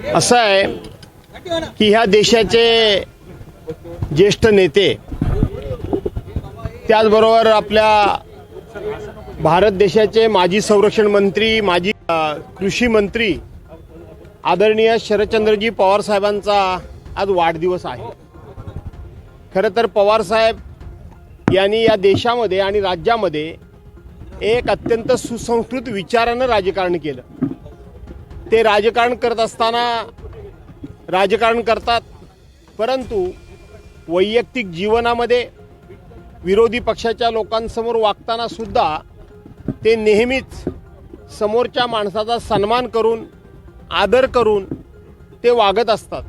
असं आहे की ह्या देशाचे ज्येष्ठ नेते, त्याचबरोबर आपल्या भारत देशाचे माजी संरक्षण मंत्री, माजी कृषी मंत्री आदरणीय शरदचंद्रजी पवार साहेबांचा आज वाढदिवस आहे. खरं तर पवार साहेब यांनी या देशामध्ये आणि राज्यामध्ये एक अत्यंत सुसंस्कृत विचारानं राजकारण केलं. ते राजकारण करत असताना राजकारण करतात, परंतु वैयक्तिक जीवनामध्ये विरोधी पक्षाच्या लोकांसमोर वागताना सुद्धा ते नेहमीच समोरच्या माणसाचा सन्मान करून, आदर करून ते वागत असतात.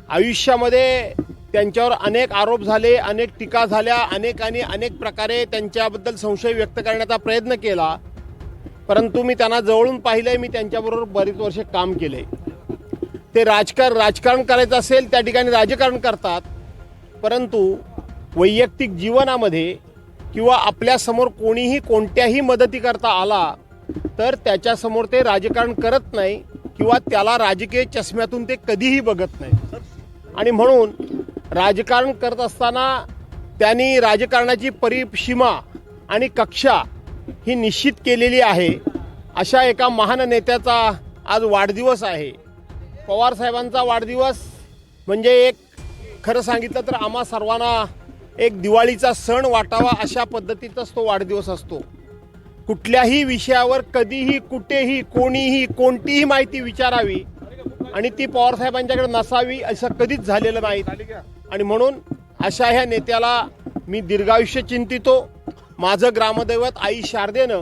आयुष्यामध्ये त्यांच्यावर अनेक आरोप झाले, अनेक टीका झाल्या, अनेकांनी अनेक प्रकारे त्यांच्याबद्दल संशय व्यक्त करण्याचा प्रयत्न केला, परंतु मी त्यांना जवळून पाहिलं आहे. मी त्यांच्याबरोबर बरीच वर्षे काम केलं आहे. ते राजकारण करायचं असेल त्या ठिकाणी राजकारण करतात, परंतु वैयक्तिक जीवनामध्ये किंवा आपल्यासमोर कोणीही कोणत्याही मदती करता आला तर त्याच्यासमोर ते राजकारण करत नाही किंवा त्याला राजकीय चष्म्यातून ते कधीही बघत नाही. आणि म्हणून राजकारण करत असताना त्यांनी राजकारणाची परिसीमा आणि कक्षा ही निश्चित केलेली आहे. अशा एका महान नेत्याचा आज वाढदिवस आहे. पवार साहेबांचा वाढदिवस म्हणजे एक, खरं सांगितलं तर आम्हा सर्वांना एक दिवाळीचा सण वाटावा अशा पद्धतीचाच तो वाढदिवस असतो. कुठल्याही विषयावर कधीही कुठेही कोणीही कोणतीही माहिती विचारावी आणि ती पवार साहेबांच्याकडे नसावी असं कधीच झालेलं नाही. आणि म्हणून अशा ह्या नेत्याला मी दीर्घायुष्य चिंतितो. माझं ग्रामदैवत आई शारदेनं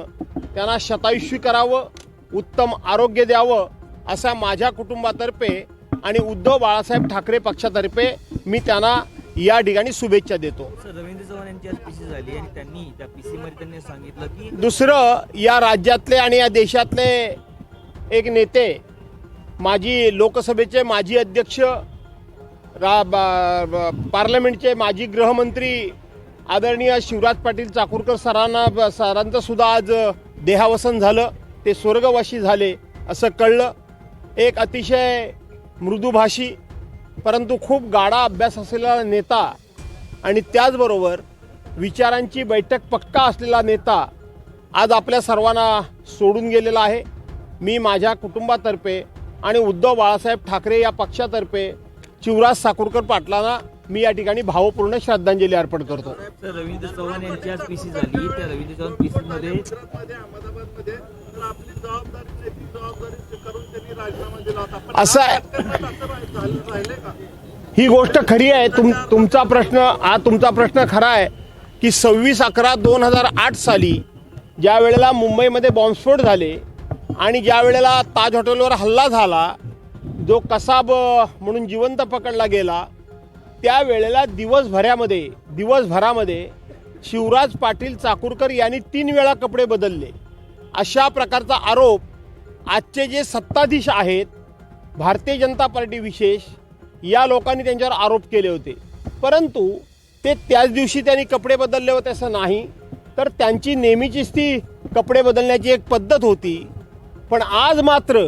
त्यांना शतायुष्य करावं, उत्तम आरोग्य द्यावं असा माझ्या कुटुंबातर्फे आणि उद्धव बाळासाहेब ठाकरे पक्षातर्फे मी त्यांना या ठिकाणी शुभेच्छा देतो. रवींद्र चव्हाण यांची आज पीसी झाली आणि त्यांनी त्या पीसीमध्ये त्यांनी सांगितलं की दुसरं, या राज्यातले आणि या देशातले एक नेते, माजी लोकसभेचे माजी अध्यक्ष, पार्लमेंटचे माजी गृहमंत्री आदरणीय शिवराज पाटील चाकूरकर सरांचं सुद्धा आज देहावसन झालं. ते स्वर्गवासी झाले असं कळलं. एक अतिशय मृदुभाषी परंतु खूप गाढा अभ्यास असलेला नेता आणि त्याचबरोबर विचारांची बैठक पक्का असलेला नेता आज आपल्या सर्वांना सोडून गेलेला आहे. मी माझ्या कुटुंबातर्फे आणि उद्धव बाळासाहेब ठाकरे या पक्षातर्फे शिवराज साकूरकर पाटलांना मी या ठिकाणी भावपूर्ण श्रद्धांजली अर्पण करतो. रवींद्र चव्हाण यांची आज पीसी झाली. त्या रवींद्र चव्हाण पीसीमध्ये असं आहे, ही गोष्ट खरी आहे. तुमचा प्रश्न खरा आहे की 26/11/2008 साली ज्या वेळेला मुंबईमध्ये बॉम्बस्फोट झाले आणि ज्या वेळेला ताज हॉटेलवर हल्ला झाला, जो कसाब म्हणून जिवंत पकडला गेला, त्यावेळेला दिवसभरामध्ये शिवराज पाटील चाकूरकर यांनी 3 वेळा कपडे बदलले. अशा प्रकारचा आरोप आजचे जे सत्ताधीश आहेत, भारतीय जनता पार्टी विशेष, या लोकांनी त्यांच्यावर आरोप केले होते. परंतु ते त्याच दिवशी त्यांनी कपडे बदलले होते असं नाही, तर त्यांची नेहमीचीच ती कपडे बदलण्याची एक पद्धत होती. पण आज मात्र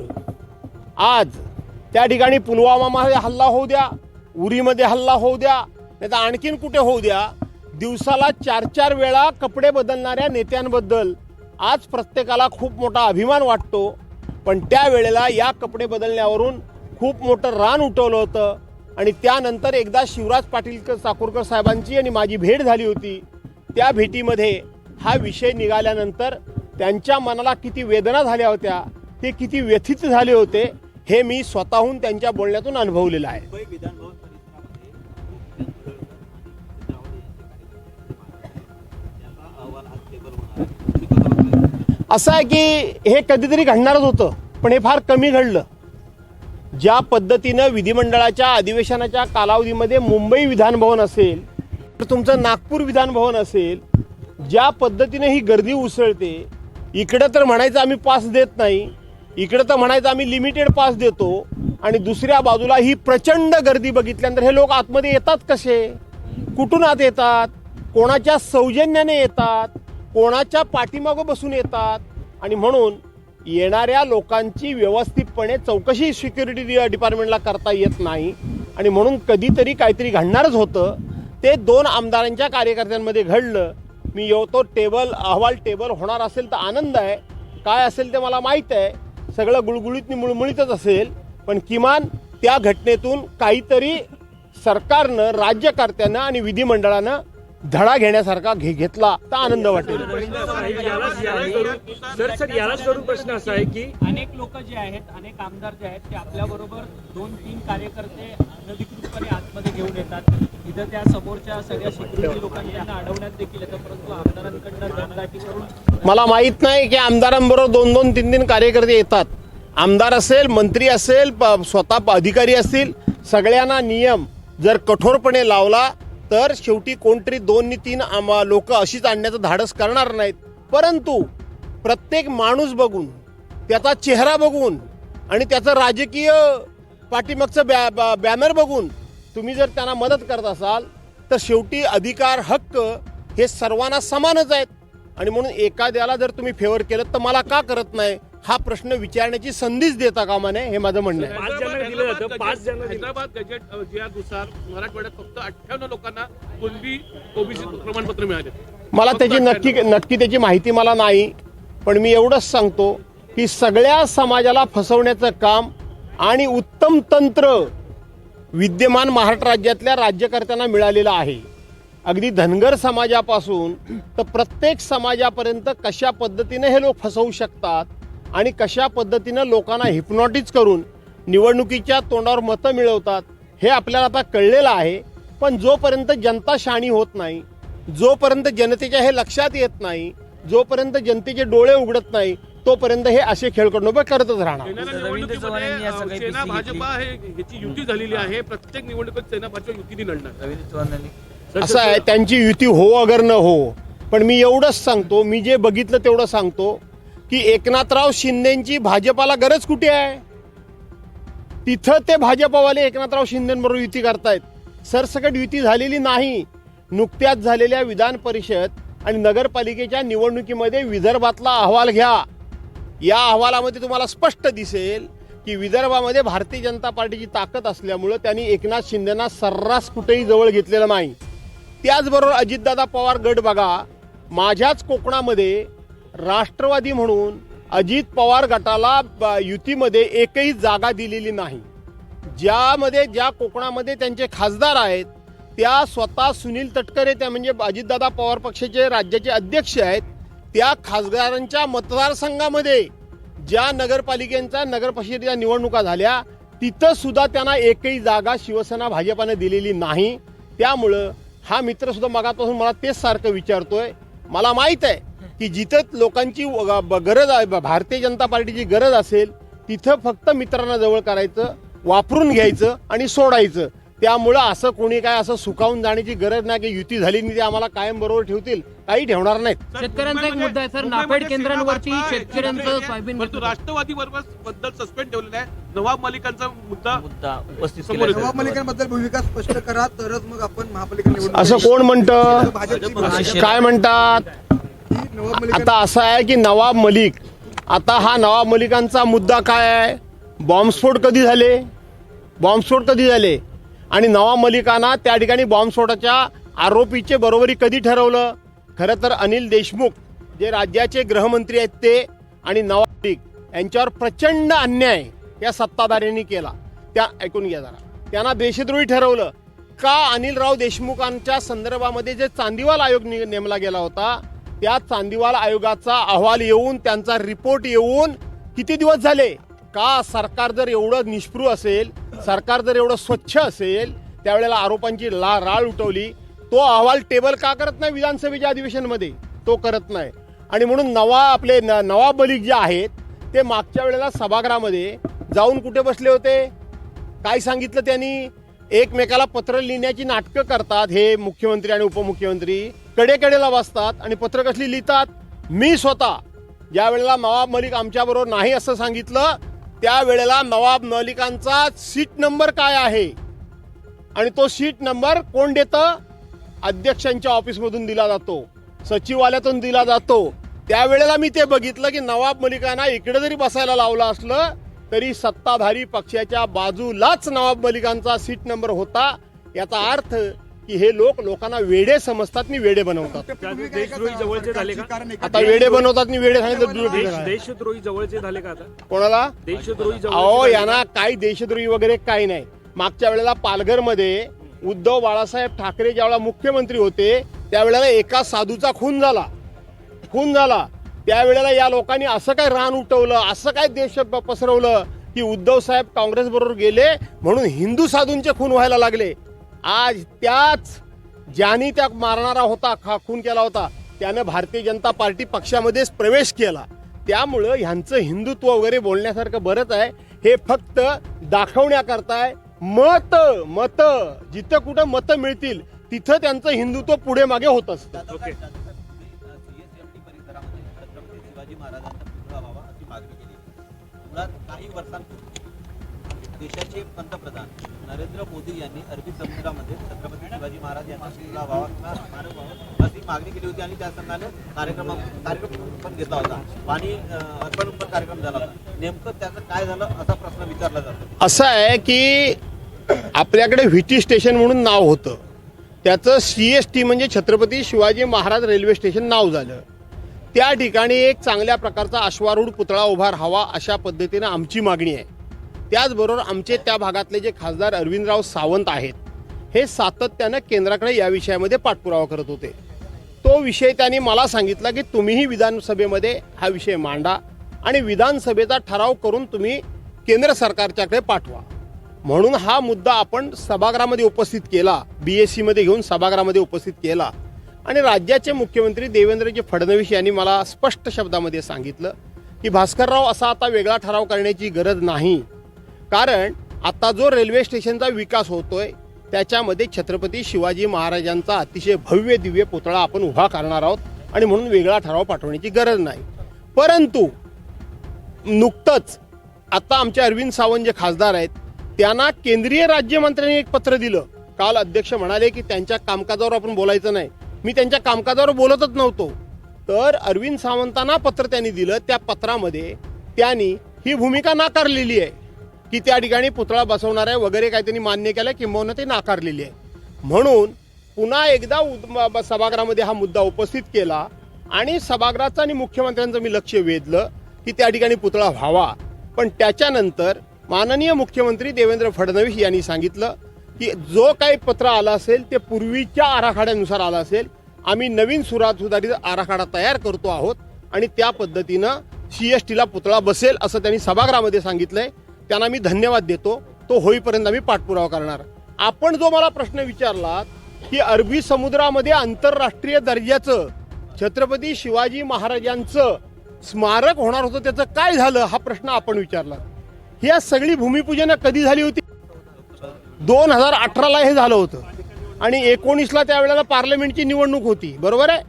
त्या ठिकाणी पुलवामामध्ये हल्ला होऊ द्या, उरीमध्ये हल्ला होऊ द्या, नाही तर आणखीन कुठे होऊ द्या, दिवसाला 4-4 वेळा कपडे बदलणाऱ्या नेत्यांबद्दल आज प्रत्येकाला खूप मोठा अभिमान वाटतो. पण त्यावेळेला या कपडे बदलण्यावरून खूप मोठं रान उठवलं होतं आणि त्यानंतर एकदा शिवराज पाटील चाकूरकर साहेबांची आणि माझी भेट झाली होती. त्या भेटीमध्ये हा विषय निघाल्यानंतर त्यांच्या मनाला किती वेदना झाल्या होत्या, ते किती व्यथित झाले होते, हे मी स्वतःहून त्यांच्या बोलण्यातून अनुभवलेलं आहे. असं आहे की हे कधीतरी घडणारच होतं, पण हे फार कमी घडलं. ज्या पद्धतीनं विधिमंडळाच्या अधिवेशनाच्या कालावधीमध्ये मुंबई विधानभवन असेल तर तुमचं नागपूर विधानभवन असेल, ज्या पद्धतीने ही गर्दी उसळते, इकडं तर म्हणायचं आम्ही पास देत नाही, इकडं तर म्हणायचं आम्ही लिमिटेड पास देतो, आणि दुसऱ्या बाजूला ही प्रचंड गर्दी बघितल्यानंतर हे लोक आतमध्ये येतात कसे, कुठून आत येतात, कोणाच्या सौजन्याने येतात, कोणाच्या पाठीमागं बसून येतात. आणि म्हणून येणाऱ्या लोकांची व्यवस्थितपणे चौकशी सिक्युरिटी डिपार्टमेंटला करता येत नाही आणि म्हणून कधीतरी काहीतरी घडणारच होतं. ते 2 आमदारांच्या कार्यकर्त्यांमध्ये घडलं. मी तो अहवाल टेबल होणार असेल तर आनंद आहे, काय असेल ते मला माहीत आहे, सगळं गुळगुळीत मुळमुळीतच असेल, पण किमान त्या घटनेतून काहीतरी सरकारनं, राज्यकर्त्यानं आणि विधिमंडळानं धडा घेण्यासारखा घेतला तर आनंद वाटेल. सर यालाच करून प्रश्न असा आहे की अनेक लोक जे आहेत, अनेक आमदार जे आहेत ते आपल्याबरोबर 2-3 कार्यकर्ते अनधिकृतपणे आतमध्ये घेऊन येतात. इथं त्या समोरच्या सगळ्या सिक्युरिटी लोकांनी त्यांना अडवण्यात देखील येतं, परंतु आमदारांकडनं दमदाटी करून मला माहीत नाही की आमदारांबरोबर 2-2, 3-3 कार्यकर्ते येतात. आमदार असेल, मंत्री असेल, स्वतः अधिकारी असतील, सगळ्यांना नियम जर कठोरपणे लावला तर शेवटी कोणतरी 2 नि 3 लोक अशीच आणण्याचं धाडस करणार नाहीत. परंतु प्रत्येक माणूस बघून, त्याचा चेहरा बघून आणि त्याचं राजकीय पाठीमागचं बॅनर बघून तुम्ही जर त्यांना मदत करत असाल तर शेवटी अधिकार, हक्क हे सर्वांना समानच आहेत. आणि म्हणून एखाद्याला जर तुम्ही फेवर केलं तर मला का करत नाही हा प्रश्न विचारण्याची संधीच देता कामा नये, हे माझं म्हणणं आहे. 5 जणांना दिलं जातं, 5 जणांना दिलं. हैदराबाद गजेट ज्यानुसार मराठवाड्यात फक्त 58 लोकांना कुणबी ओबीसी प्रमाणपत्र मिळाले. मला त्याची नक्की त्याची माहिती मला नाही, पण मी एवढंच सांगतो की सगळ्या समाजाला फसवण्याचं काम आणि उत्तम तंत्र विद्यमान महाराष्ट्र राज्यातल्या राज्यकर्त्यांना मिळालेलं आहे. अगदी धनगर समाजापासून तर प्रत्येक समाजापर्यंत कशा पद्धतीने हे लोक फसवू शकतात आणि कशा पद्धतीनं लोकांना हिप्नॉटिझ करून निवडणुकीच्या तोंडावर मतं मिळवतात हे आपल्याला आता कळलेलं आहे. पण जोपर्यंत जनता शहाणी होत नाही, जोपर्यंत जनतेच्या हे लक्षात येत नाही, जोपर्यंत जनतेचे डोळे उघडत नाही, तोपर्यंत हे असे खेळकडून करतच राहणार. येणाऱ्या निवडणुकीमध्ये सेना भाजपा ह्याची युती झालेली आहे. प्रत्येक निवडणुकीत सेना भाजप युतीने लढणार. रवींद्र चव्हाणांनी असं आहे, त्यांची युती हो अगर न हो, पण मी एवढंच सांगतो, मी जे बघितलं तेवढं सांगतो की एकनाथराव शिंदेची भाजपाला गरज कुठे आहे? तिथं ते भाजपावाले एकनाथराव शिंदेबरोबर युती करतायत. सरसकट युती झालेली नाही. नुकत्याच झालेल्या विधान परिषद आणि नगरपालिकेच्या निवडणुकीमध्ये विदर्भातला अहवाल घ्या. या अहवालामध्ये तुम्हाला स्पष्ट दिसेल की विदर्भामध्ये भारतीय जनता पार्टीची ताकद असल्यामुळं त्यांनी एकनाथ शिंदेना सर्रास कुठेही जवळ घेतलेलं नाही. त्याचबरोबर अजितदादा पवार गट बघा, माझ्याच कोकणामध्ये राष्ट्रवादी म्हणून अजित पवार गटाला युतीमध्ये एकही जागा दिलेली नाही. ज्या कोकणामध्ये त्यांचे खासदार आहेत त्या स्वतः सुनील तटकरे, त्या म्हणजे अजितदादा पवार पक्षाचे राज्याचे अध्यक्ष आहेत, त्या खासदारांच्या मतदारसंघामध्ये ज्या नगरपालिकेच्या नगर परिषदेच्या निवडणुका झाल्या तिथं सुद्धा त्यांना एकही जागा शिवसेना भाजपाने दिलेली नाही. त्यामुळं हा मित्र सुद्धा मगापासून मला तेच सारखं विचारतोय. मला माहित आहे की जिथं लोकांची गरज आहे, भारतीय जनता पार्टीची गरज असेल तिथं फक्त मित्रांना जवळ करायचं, वापरून घ्यायचं आणि सोडायचं. त्यामुळं असं कोणी काय असं सुकावून जाण्याची गरज नाही की युती झाली नाही ते आम्हाला कायम बरोबर ठेवतील, काही ठेवणार नाहीत. शेतकऱ्यांचा एक मुद्दा आहे सर, नाफेड केंद्रांवरती शेतकऱ्यांचं सोयाबीन परंतु राष्ट्रवादी बद्दल सस्पेंड ठेवलेला आहे. नवाब मलिकांचा मुद्दा उपस्थित समोर केला येतो. नवाब मलिकांबद्दल भूमिका स्पष्ट करा, तरच मग आपण महापालिका निवडणूक असं कोण म्हणतं? भाजपची काय म्हणतात? नवाब मलिक आता असं आहे की नवाब मलिक, आता हा नवाब मलिकांचा मुद्दा काय आहे? बॉम्बस्फोट कधी झाले आणि नवाब मलिकांना त्या ठिकाणी बॉम्बस्फोटाच्या आरोपीचे बरोबरी कधी ठरवलं? खरं तर अनिल देशमुख जे राज्याचे गृहमंत्री आहेत ते आणि नवाब मलिक यांच्यावर प्रचंड अन्याय या सत्ताधाऱ्यांनी केला. त्या ऐकून घ्या जरा, त्यांना देशद्रोही ठरवलं का? अनिलराव देशमुखांच्या संदर्भामध्ये जे चांदीवाल आयोग नेमला गेला होता त्या चांदीवाल आयोगाचा अहवाल येऊन, त्यांचा रिपोर्ट येऊन किती दिवस झाले? का सरकार जर एवढं निष्पृह असेल, सरकार जर एवढं स्वच्छ असेल, त्यावेळेला आरोपांची राळ उठवली. तो अहवाल टेबल का करत नाही विधानसभेच्या अधिवेशनमध्ये? तो करत नाही. आणि म्हणून नवाब मलिक जे आहेत ते मागच्या वेळेला सभागृहामध्ये जाऊन कुठे बसले होते? काय सांगितलं त्यांनी? एकमेकाला पत्र लिहिण्याची नाटकं करतात हे मुख्यमंत्री आणि उपमुख्यमंत्री. कडेकडेला बसतात आणि पत्र कसली लिहितात? मी स्वतः ज्या वेळेला नवाब मलिक आमच्याबरोबर नाही असं सांगितलं त्यावेळेला नवाब मलिकांचा सीट नंबर काय आहे आणि तो सीट नंबर कोण देतं? अध्यक्षांच्या ऑफिसमधून दिला जातो, सचिवालयातून दिला जातो. त्यावेळेला मी ते बघितलं की नवाब मलिकांना इकडे जरी बसायला लावलं असलं तरी सत्ताधारी पक्षाच्या बाजूलाच नवाब मलिकांचा सीट नंबर होता. याचा अर्थ की हे लोकांना वेडे समजतात आणि वेडे बनवतात. देशद्रोही जवळचे झाले का? आता वेडे बनवतात आणि वेडे सांगितलं देशद्रोही जवळचे झाले का आता? कोणाला? देशद्रोही अहो जवळ यांना काही देशद्रोही वगैरे काही नाही. मागच्या वेळेला पालघरमध्ये उद्धव बाळासाहेब ठाकरे ज्यावेळेला मुख्यमंत्री होते त्यावेळेला एका साधूचा खून झाला. त्यावेळेला या लोकांनी असं काय रान उठवलं, असं काय देश पसरवलं की उद्धव साहेब काँग्रेस बरोबर गेले म्हणून हिंदू साधूंचे खून व्हायला लागले. आज त्याच ज्यांनी त्या मारणारा होता, खून केला होता, त्यानं भारतीय जनता पार्टी पक्षामध्येच प्रवेश केला. त्यामुळं ह्यांचं हिंदुत्व वगैरे बोलण्यासारखं बरंच आहे. हे फक्त दाखवण्याकरता आहे. मत जिथं कुठं मतं मिळतील तिथं त्यांचं हिंदुत्व पुढे मागे होत असतं. ओके. शिवाजी महाराजांचा पुतळा व्हावा अशी मागणी केली. मुळात काही वर्षांपूर्वी देशाचे पंतप्रधान नरेंद्र मोदी यांनी अरबी समुद्रामध्ये छत्रपती शिवाजी महाराज यांचा पुतळा व्हावा किंवा स्मारक व्हावं अशी मागणी केली होती आणि त्या संघाने कार्यक्रम पण घेतला होता. पाणी अर्पण कार्यक्रम झाला होता. नेमकं त्याचं काय झालं असा प्रश्न विचारला जातो. असं आहे की आपल्याकडे व्हीटी स्टेशन म्हणून नाव होतं, त्याचं CST म्हणजे छत्रपती शिवाजी महाराज रेल्वे स्टेशन नाव झालं. त्या ठिकाणी एक चांगल्या प्रकारचा अश्वारूढ पुतळा उभा राहावा अशा पद्धतीनं आमची मागणी आहे. त्याचबरोबर आमचे त्या भागातले जे खासदार अरविंदराव सावंत आहेत हे सातत्यानं केंद्राकडे या विषयामध्ये पाठपुरावा करत होते. तो विषय त्यांनी मला सांगितला की तुम्हीही विधानसभेमध्ये हा विषय मांडा आणि विधानसभेचा ठराव करून तुम्ही केंद्र सरकारच्याकडे पाठवा. म्हणून हा मुद्दा आपण सभागृहामध्ये उपस्थित केला, BSC मध्ये घेऊन सभागृहामध्ये उपस्थित केला आणि राज्याचे मुख्यमंत्री देवेंद्रजी फडणवीस यांनी मला स्पष्ट शब्दामध्ये सांगितलं की भास्करराव असा आता वेगळा ठराव करण्याची गरज नाही, कारण आता जो रेल्वे स्टेशनचा विकास होतोय त्याच्यामध्ये छत्रपती शिवाजी महाराजांचा अतिशय भव्य दिव्य पुतळा आपण उभा करणार आहोत आणि म्हणून वेगळा ठराव पाठवण्याची गरज नाही. परंतु नुकतंच आता आमचे अरविंद सावंत जे खासदार आहेत त्यांना केंद्रीय राज्यमंत्र्यांनी एक पत्र दिलं. काल अध्यक्ष म्हणाले की त्यांच्या कामकाजावर आपण बोलायचं नाही. मी त्यांच्या कामकाजावर बोलतच नव्हतो. तर अरविंद सावंतांना पत्र त्यांनी दिलं. त्या पत्रामध्ये त्यांनी ही भूमिका नाकारलेली आहे की त्या ठिकाणी पुतळा बसवणार आहे वगैरे काही त्यांनी मान्य केलं, किंबहुना ते नाकारलेली आहे. म्हणून पुन्हा एकदा सभागृहामध्ये हा मुद्दा उपस्थित केला आणि सभागृहाचं आणि मुख्यमंत्र्यांचं मी लक्ष वेधलं की त्या ठिकाणी पुतळा व्हावा. पण त्याच्यानंतर माननीय मुख्यमंत्री देवेंद्र फडणवीस यांनी सांगितलं की जो काही पत्र आलं असेल ते पूर्वीच्या आराखड्यानुसार आलं असेल. आम्ही नवीन सुधारित आराखडा तयार करतो आहोत आणि त्या पद्धतीनं CSTला पुतळा बसेल असं त्यांनी सभागृहामध्ये सांगितलंय. त्यांना मी धन्यवाद देतो. तो होईपर्यंत आम्ही पाठपुरावा करणार. आपण जो मला प्रश्न विचारला की अरबी समुद्रामध्ये आंतरराष्ट्रीय दर्जाचं छत्रपती शिवाजी महाराजांचं स्मारक होणार होतं, त्याचं काय झालं हा प्रश्न आपण विचारला. ही सगळी भूमिपूजन कधी झाली होती? 2018ला हे झालं होतं आणि 19ला त्यावेळेला पार्लमेंटची निवडणूक होती, बरोबर आहे.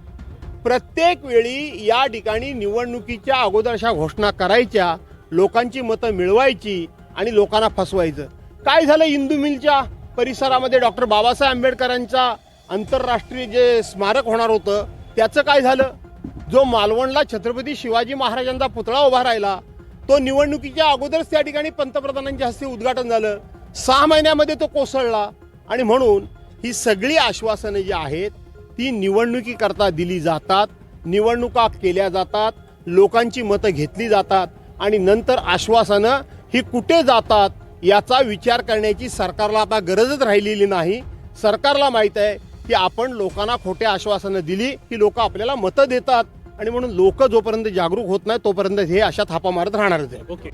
प्रत्येक वेळी या ठिकाणी निवडणुकीच्या अगोदर अशा घोषणा करायच्या, लोकांची मतं मिळवायची आणि लोकांना फसवायचं. काय झालं? इंदू मिलच्या परिसरामध्ये डॉक्टर बाबासाहेब आंबेडकरांचा आंतरराष्ट्रीय जे स्मारक होणार होतं त्याचं काय झालं? जो मालवणला छत्रपती शिवाजी महाराजांचा पुतळा उभा राहिला तो निवडणुकीच्या अगोदरच त्या ठिकाणी पंतप्रधानांच्या हस्ते उद्घाटन झालं. 6 महिन्यामध्ये तो कोसळला. आणि म्हणून ही सगळी आश्वासनं जी आहेत ती निवडणुकीकरता दिली जातात, निवडणुका केल्या जातात, लोकांची मतं घेतली जातात आणि नंतर आश्वासनं ही कुठे जातात याचा विचार करण्याची सरकारला आता गरजच राहिलेली नाही. सरकारला माहीत आहे की आपण लोकांना खोटे आश्वासनं दिली की लोक आपल्याला मतं देतात आणि म्हणून लोक जोपर्यंत जागरूक होत नाही तोपर्यंत हे अशा थापा मारत राहणारच आहे. ओके.